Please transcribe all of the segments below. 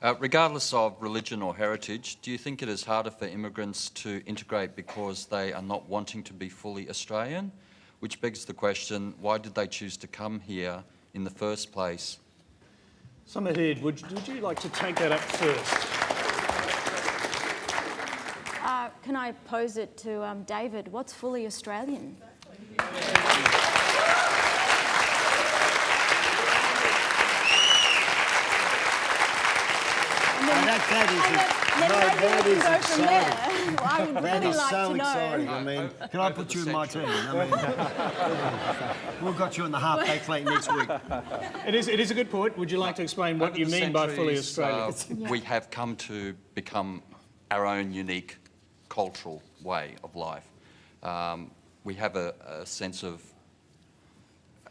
Regardless of religion or heritage, do you think it is harder for immigrants to integrate because they are not wanting to be fully Australian? Which begs the question, why did they choose to come here in the first place? Summerhead, would you like to take that up first? Can I pose it to David? What's fully Australian? That is exciting. I would That really is like so to know. exciting. I mean, can I put you in my team? I mean, we've got you in the half-baked flank next week. It is a good point. Would you like to explain what you mean by fully Australian? We have come to become our own unique cultural way of life. We have a sense of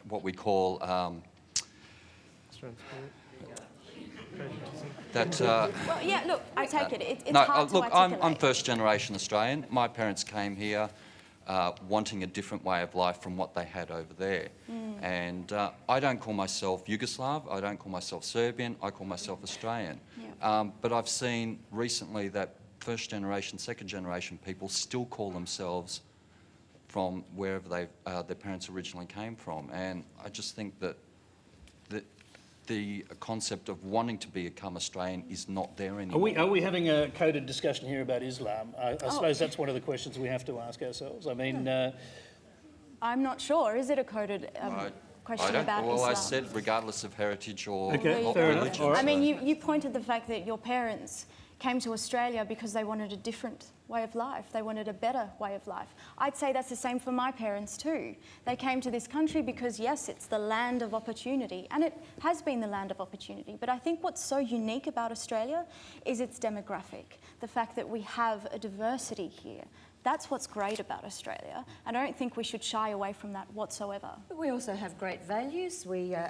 what we call that. Well, yeah, look, I take it. It's no, hard to look, articulate. I'm first-generation Australian. My parents came here wanting a different way of life from what they had over there. And I don't call myself Yugoslav, I don't call myself Serbian, I call myself Australian. Yeah. But I've seen recently that first-generation, second-generation people still call themselves from wherever their parents originally came from. And I just think that the concept of wanting to become Australian is not there anymore. Are we having a coded discussion here about Islam? I suppose that's one of the questions we have to ask ourselves. I mean... I'm not sure. Is it a coded question about Islam? I said regardless of heritage or Okay, fair enough. religion. All right. I mean, you pointed the fact that your parents came to Australia because they wanted a different way of life. They wanted a better way of life. I'd say that's the same for my parents too. They came to this country because, yes, it's the land of opportunity, and it has been the land of opportunity. But I think what's so unique about Australia is its demographic, the fact that we have a diversity here. That's what's great about Australia, and I don't think we should shy away from that whatsoever. We also have great values. We're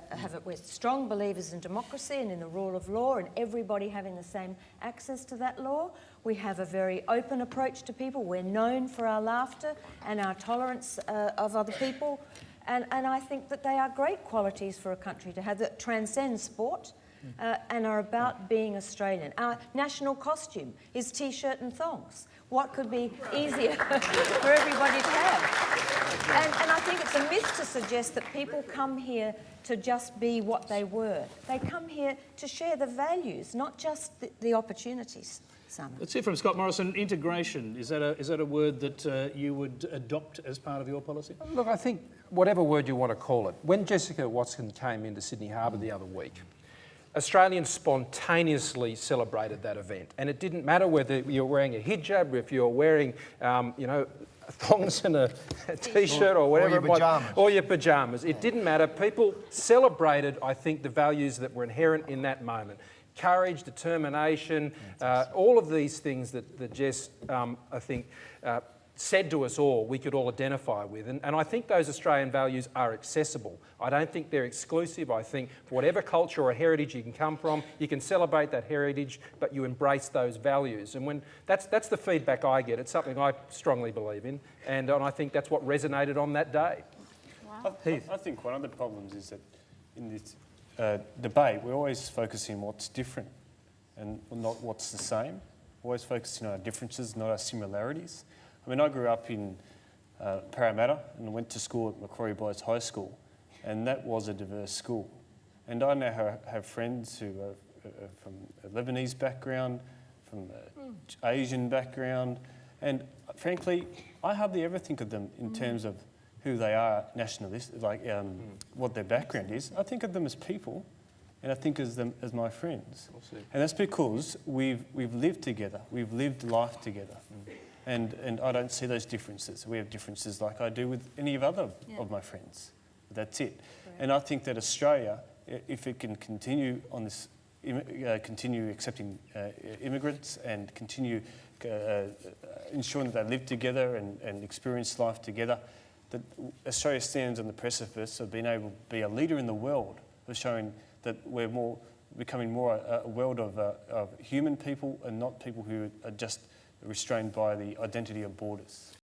strong believers in democracy and in the rule of law and everybody having the same access to that law. We have a very open approach to people. We're known for our laughter and our tolerance of other people, and I think that they are great qualities for a country to have that transcend sport. And are about being Australian. Our national costume is T-shirt and thongs. What could be easier for everybody to have? And I think it's a myth to suggest that people come here to just be what they were. They come here to share the values, not just the opportunities. Simon. Let's hear from Scott Morrison. Integration, is that a word that you would adopt as part of your policy? Look, I think whatever word you want to call it, when Jessica Watson came into Sydney Harbour the other week, Australians spontaneously celebrated that event, and it didn't matter whether you're wearing a hijab, if you're wearing, thongs and a t-shirt or whatever it was, or your pyjamas. It didn't matter. People celebrated, I think, the values that were inherent in that moment. Courage, determination, all of these things that Jess, I think, said to us all, we could all identify with. And I think those Australian values are accessible. I don't think they're exclusive. I think for whatever culture or heritage you can come from, you can celebrate that heritage, but you embrace those values. And that's the feedback I get. It's something I strongly believe in, and I think that's what resonated on that day. Wow. I think one of the problems is that in this debate, we're always focusing on what's different and not what's the same. We're always focusing on our differences, not our similarities. I mean, I grew up in Parramatta and went to school at Macquarie Boys High School, and that was a diverse school. And I now have friends who are from a Lebanese background, from an Asian background, and frankly, I hardly ever think of them in terms of who they are, nationalist, like what their background is. I think of them as people, and I think of them as my friends. And that's because we've lived together, we've lived life together. And I don't see those differences. We have differences like I do with any other of my friends. That's it. Right. And I think that Australia, if it can continue on this, continue accepting immigrants and continue ensuring that they live together and experience life together, that Australia stands on the precipice of being able to be a leader in the world, of showing that we're becoming more a world of human people and not people who are just restrained by the identity of borders.